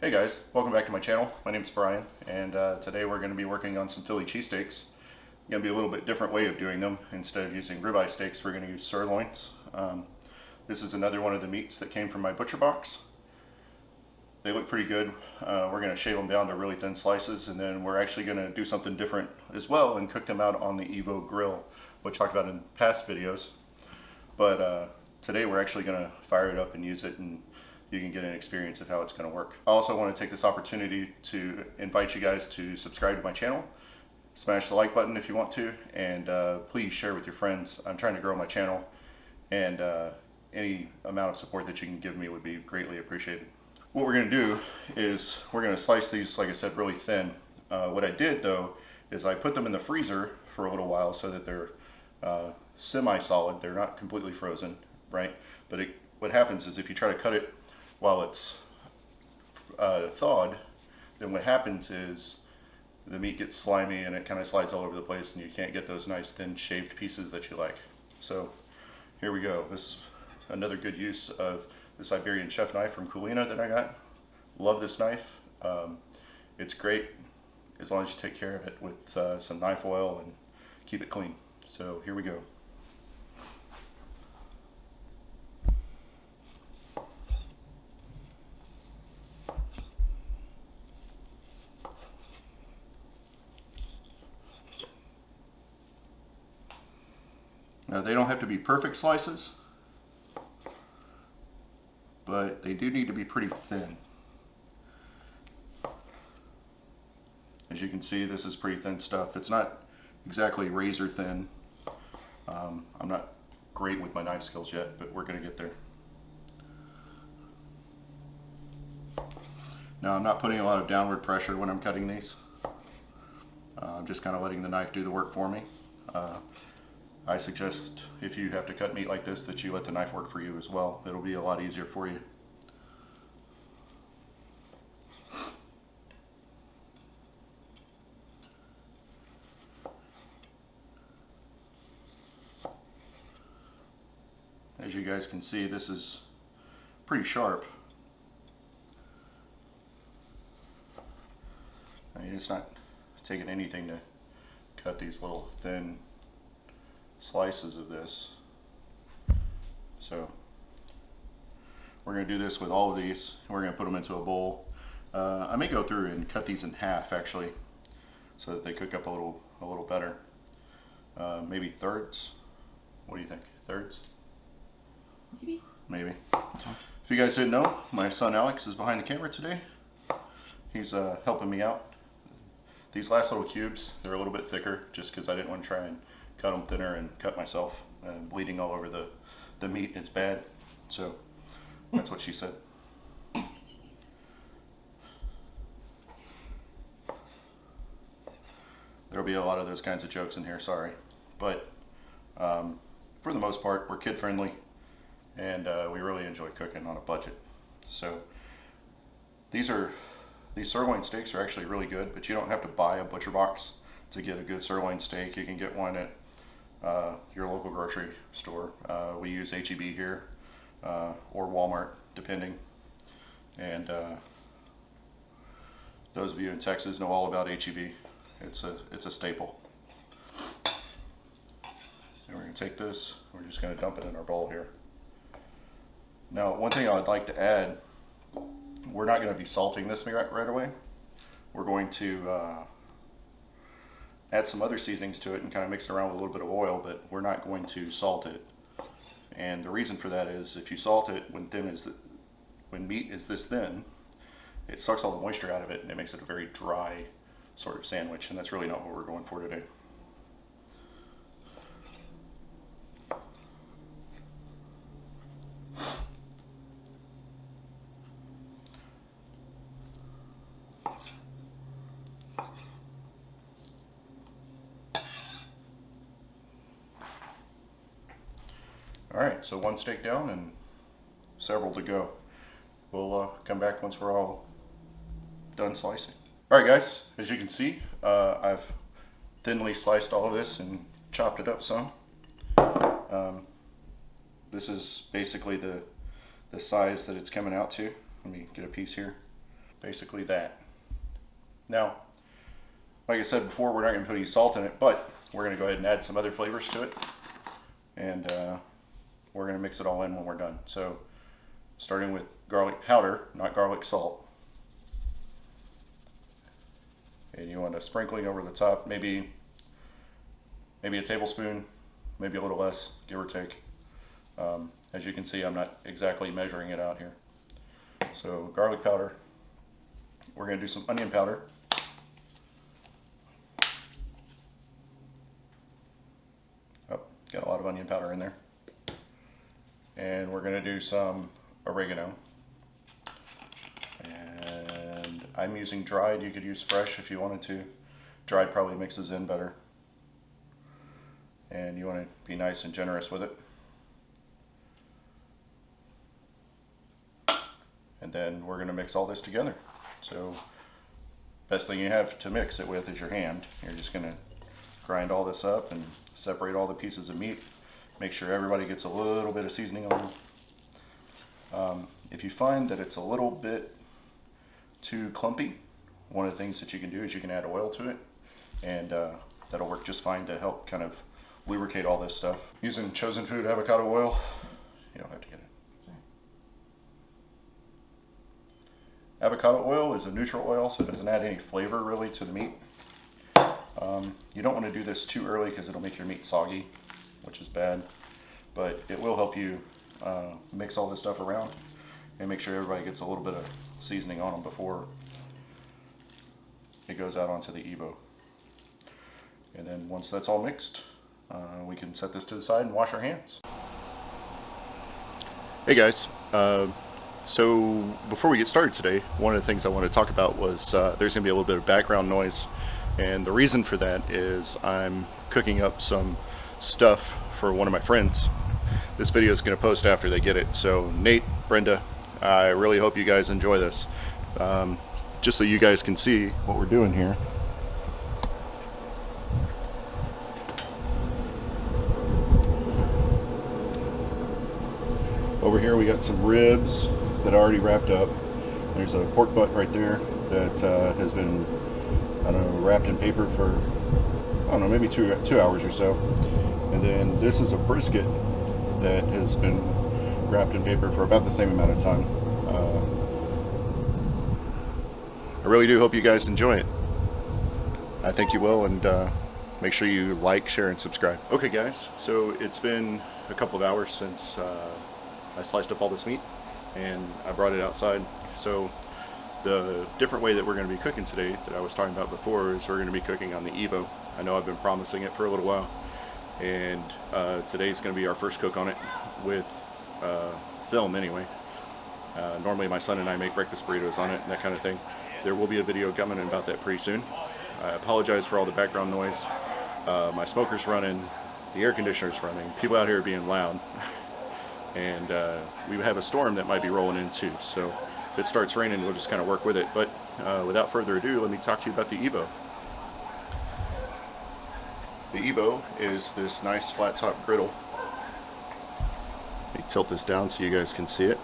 Hey guys, welcome back to my channel. My name is Brian, and today we're going to be working on some Philly cheesesteaks. Going to be a little bit different way of doing them. Instead of using ribeye steaks, we're going to use sirloins. This is another one of the meats that came from my butcher box. They look pretty good. We're going to shave them down to really thin slices, and then we're actually going to do something different as well and cook them out on the Evo grill, which I talked about in past videos. But today we're actually going to fire it up and use it, and you can get an experience of how it's going to work. I also want to take this opportunity to invite you guys to subscribe to my channel. Smash the like button if you want to, and please share with your friends. I'm trying to grow my channel, and any amount of support that you can give me would be greatly appreciated. What we're going to do is we're going to slice these, like I said, really thin. What I did though is I put them in the freezer for a little while so that they're semi-solid. They're not completely frozen, right? But what happens is if you try to cut it while it's thawed, then what happens is the meat gets slimy and it kind of slides all over the place, and you can't get those nice thin shaved pieces that you like. So here we go. This is another good use of the Siberian chef knife from Kulina that I got. Love this knife. It's great as long as you take care of it with some knife oil and keep it clean. So here we go. Now, they don't have to be perfect slices, but they do need to be pretty thin. As you can see, this is pretty thin stuff. It's not exactly razor thin. I'm not great with my knife skills yet, but we're going to get there. Now, I'm not putting a lot of downward pressure when I'm cutting these. I'm just kind of letting the knife do the work for me. I suggest if you have to cut meat like this that you let the knife work for you as well. It'll be a lot easier for you. As you guys can see, this is pretty sharp. I mean, it's not taking anything to cut these little thin slices of this. So we're going to do this with all of these. We're going to put them into a bowl. I may go through and cut these in half actually, so that they cook up a little better. Maybe thirds. What do you think? Thirds? Maybe. If you guys didn't know, my son Alex is behind the camera today. He's helping me out. These last little cubes, they're a little bit thicker just because I didn't want to try and cut them thinner and cut myself. Bleeding all over the meat is bad. So that's what she said. There'll be a lot of those kinds of jokes in here, sorry. But for the most part, we're kid friendly, and we really enjoy cooking on a budget. So these sirloin steaks are actually really good, but you don't have to buy a butcher box to get a good sirloin steak. You can get one at your local grocery store. We use H-E-B here, or Walmart, depending. And those of you in Texas know all about H-E-B. It's a staple. And we're going to take this, we're just going to dump it in our bowl here. Now, one thing I'd like to add, we're not going to be salting this right away. We're going to add some other seasonings to it and kind of mix it around with a little bit of oil, but we're not going to salt it. And the reason for that is if you salt it when meat is this thin, it sucks all the moisture out of it and it makes it a very dry sort of sandwich, and that's really not what we're going for today. Alright, so one steak down and several to go. We'll come back once we're all done slicing. Alright guys, as you can see, I've thinly sliced all of this and chopped it up some. This is basically the size that it's coming out to. Let me get a piece here. basically that. Now, like I said before, we're not going to put any salt in it, but we're going to go ahead and add some other flavors to it. And we're going to mix it all in when we're done. So, starting with garlic powder, not garlic salt. And you want a sprinkling over the top, maybe a tablespoon, maybe a little less, give or take. As you can see, I'm not exactly measuring it out here. So garlic powder. We're going to do some onion powder. Oh, got a lot of onion powder in there. And we're going to do some oregano. And I'm using dried. You could use fresh if you wanted to. Dried probably mixes in better. And you want to be nice and generous with it. And then we're going to mix all this together. So best thing you have to mix it with is your hand. You're just going to grind all this up and separate all the pieces of meat. Make sure everybody gets a little bit of seasoning on them. If you find that it's a little bit too clumpy, one of the things that you can do is you can add oil to it, and that'll work just fine to help kind of lubricate all this stuff. Using Chosen Food avocado oil, you don't have to get it. Avocado oil is a neutral oil, so it doesn't add any flavor really to the meat. You don't want to do this too early because it'll make your meat soggy, which is bad, but it will help you mix all this stuff around and make sure everybody gets a little bit of seasoning on them before it goes out onto the Evo. And then once that's all mixed, we can set this to the side and wash our hands. Hey guys, so before we get started today, one of the things I want to talk about was there's going to be a little bit of background noise, and the reason for that is I'm cooking up some stuff for one of my friends. This video is going to post after they get it, so Nate, Brenda, I really hope you guys enjoy this. Just so you guys can see what we're doing here. Over here we got some ribs that are already wrapped up. There's a pork butt right there that has been, I don't know, wrapped in paper for, I don't know, maybe two hours or so. And then this is a brisket that has been wrapped in paper for about the same amount of time. I really do hope you guys enjoy it. I think you will, and make sure you like, share, and subscribe. Okay guys, so it's been a couple of hours since I sliced up all this meat and I brought it outside. So the different way that we're going to be cooking today that I was talking about before is we're going to be cooking on the Evo. I know I've been promising it for a little while, and today's going to be our first cook on it with film anyway. Normally my son and I make breakfast burritos on it and that kind of thing. There will be a video coming about that pretty soon. I apologize for all the background noise. My smoker's running, the air conditioner's running, people out here are being loud. And we have a storm that might be rolling in too, so if it starts raining we'll just kind of work with it. But without further ado, let me talk to you about the Evo. The Evo is this nice flat top griddle. Let me tilt this down so you guys can see it.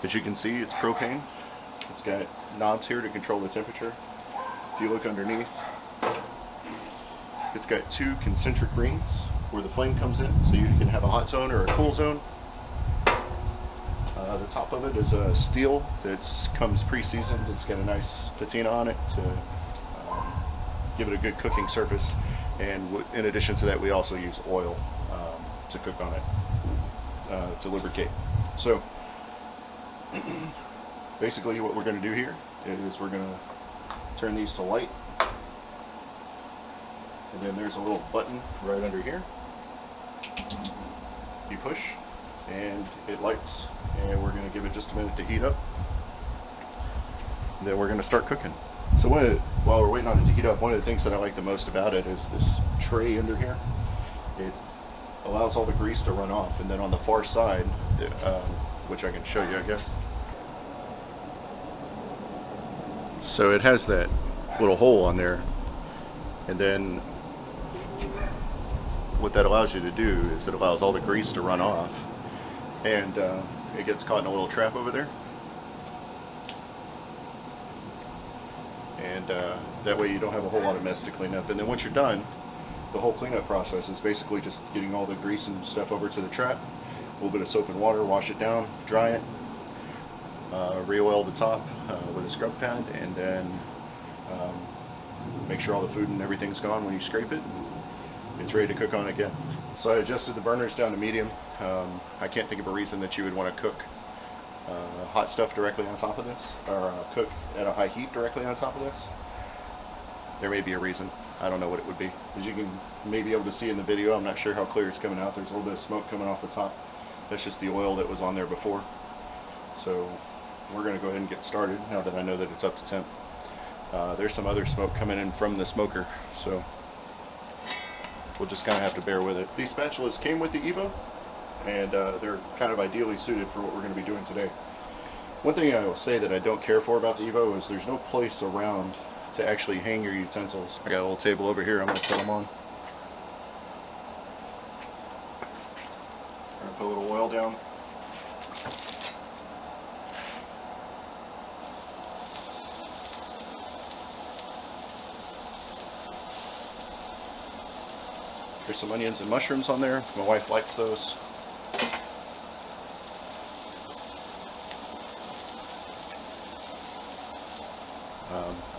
As you can see, it's propane. It's got knobs here to control the temperature. If you look underneath, it's got two concentric rings where the flame comes in, so you can have a hot zone or a cool zone. The top of it is a steel that comes pre-seasoned. It's got a nice patina on it to give it a good cooking surface, and in addition to that we also use oil to cook on it to lubricate. So basically what we're going to do here is we're going to turn these to light, and then there's a little button right under here. You push and it lights, and we're going to give it just a minute to heat up, and then we're going to start cooking. So while we're waiting on it to heat up, one of the things that I like the most about it is this tray under here. It allows all the grease to run off, and then on the far side, which I can show you I guess. So it has that little hole on there, and then what that allows you to do is it allows all the grease to run off, and it gets caught in a little trap over there. And that way you don't have a whole lot of mess to clean up. And then once you're done, the whole cleanup process is basically just getting all the grease and stuff over to the trap. A little bit of soap and water, wash it down, dry it, re-oil the top with a scrub pad, and then make sure all the food and everything's gone when you scrape it. It's ready to cook on again. So I adjusted the burners down to medium. I can't think of a reason that you would want to cook hot stuff directly on top of this, or cook at a high heat directly on top of this. There may be a reason. I don't know what it would be. As you can maybe able to see in the video, I'm not sure how clear it's coming out. There's a little bit of smoke coming off the top. That's just the oil that was on there before. So we're going to go ahead and get started now that I know that it's up to temp. There's some other smoke coming in from the smoker, so we'll just kind of have to bear with it. These spatulas came with the Evo, and they're kind of ideally suited for what we're going to be doing today. One thing I will say that I don't care for about the Evo is there's no place around to actually hang your utensils. I got a little table over here I'm going to set them on. I'm going to put a little oil down. There's some onions and mushrooms on there. My wife likes those.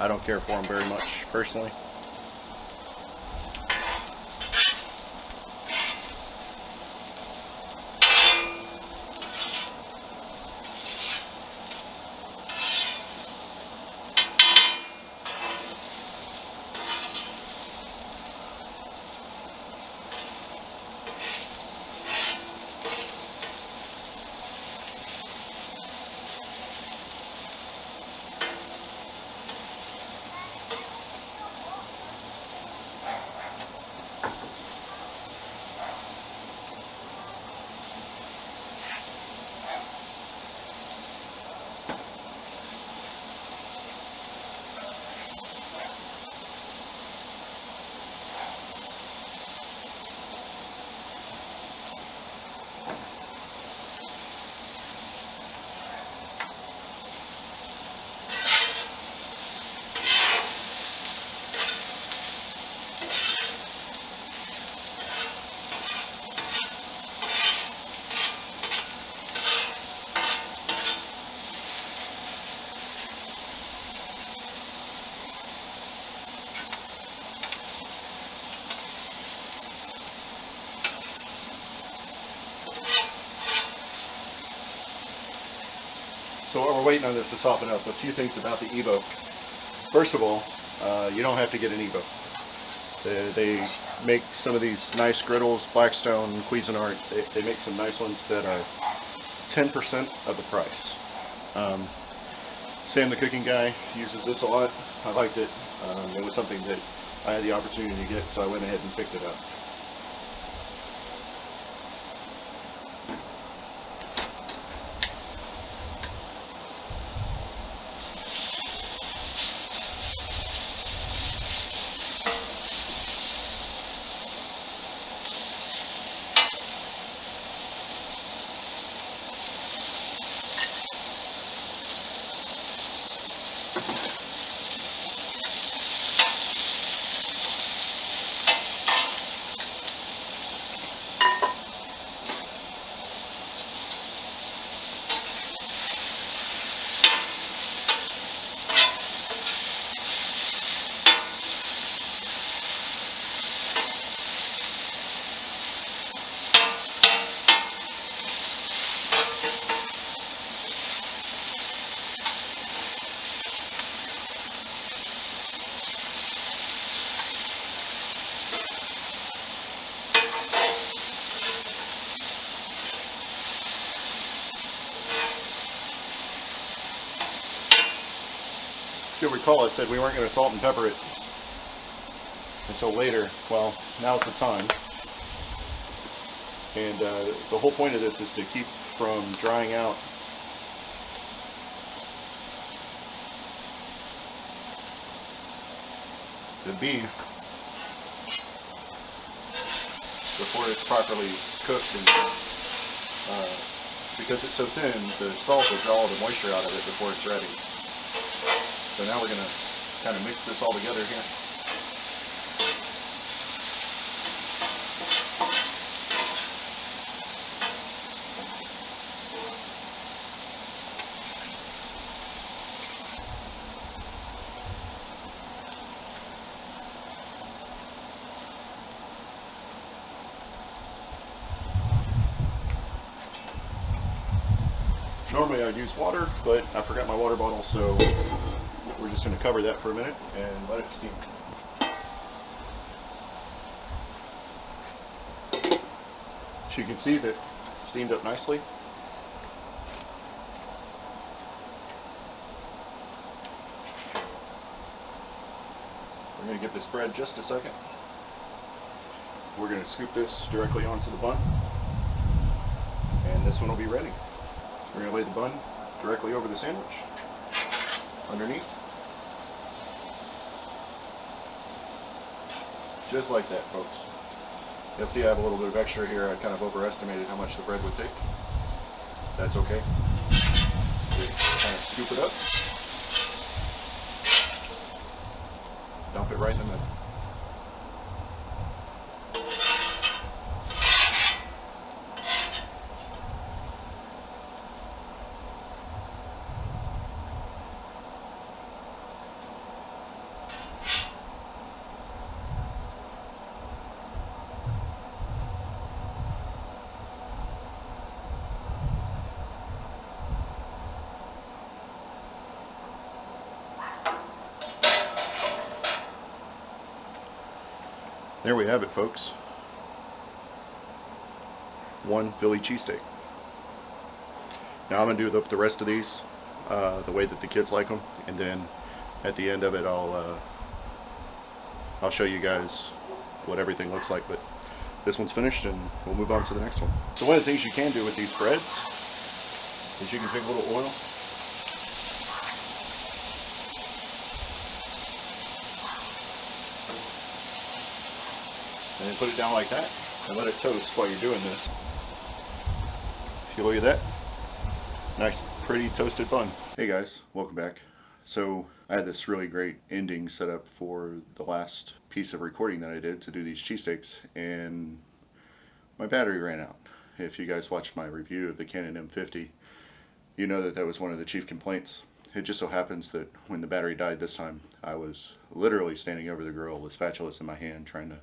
I don't care for them very much, personally. So while we're waiting on this to soften up, a few things about the Evo. First of all, you don't have to get an Evo. They make some of these nice griddles, Blackstone, Cuisinart. They make some nice ones that are 10% of the price. Sam, the cooking guy, uses this a lot. I liked it. It was something that I had the opportunity to get, so I went ahead and picked it up. If you'll recall, I said we weren't going to salt and pepper it until later. Well, now's the time. And the whole point of this is to keep from drying out the beef before it's properly cooked and because it's so thin, the salt will draw all the moisture out of it before it's ready. So now we're going to kind of mix this all together here. Normally I'd use water, but I forgot my water bottle, so we're just going to cover that for a minute and let it steam. So you can see that it's steamed up nicely. We're going to give this bread just a second. We're going to scoop this directly onto the bun, and this one will be ready. We're going to lay the bun directly over the sandwich, underneath. Just like that, folks. You'll see I have a little bit of extra here. I kind of overestimated how much the bread would take. That's okay. We kind of scoop it up. Dump it right in the middle. There we have it, folks. One Philly cheesesteak. Now I'm going to do the rest of these the way that the kids like them, and then at the end of it I'll show you guys what everything looks like. But this one's finished and we'll move on to the next one. So one of the things you can do with these breads is you can take a little oil and then put it down like that and let it toast while you're doing this. If you look at that, nice pretty toasted bun. Hey guys, welcome back. So I had this really great ending set up for the last piece of recording that I did to do these cheesesteaks, and my battery ran out. If you guys watched my review of the Canon M50, you know that that was one of the chief complaints. It just so happens that when the battery died this time, I was literally standing over the grill with spatulas in my hand trying to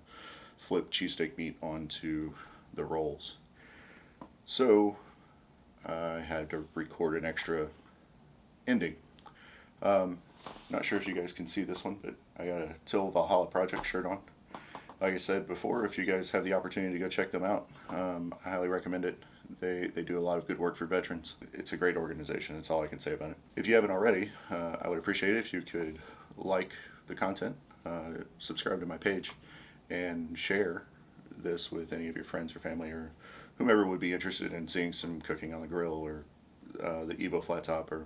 flip cheesesteak meat onto the rolls. So I had to record an extra ending. Not sure if you guys can see this one, but I got a Til Valhalla Project shirt on. Like I said before, if you guys have the opportunity to go check them out, I highly recommend it. They do a lot of good work for veterans. It's a great organization. That's all I can say about it. If you haven't already, I would appreciate it if you could like the content, subscribe to my page, and share this with any of your friends or family or whomever would be interested in seeing some cooking on the grill or the Evo flat top or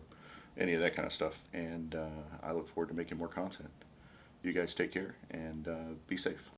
any of that kind of stuff. And I look forward to making more content. You guys take care and be safe.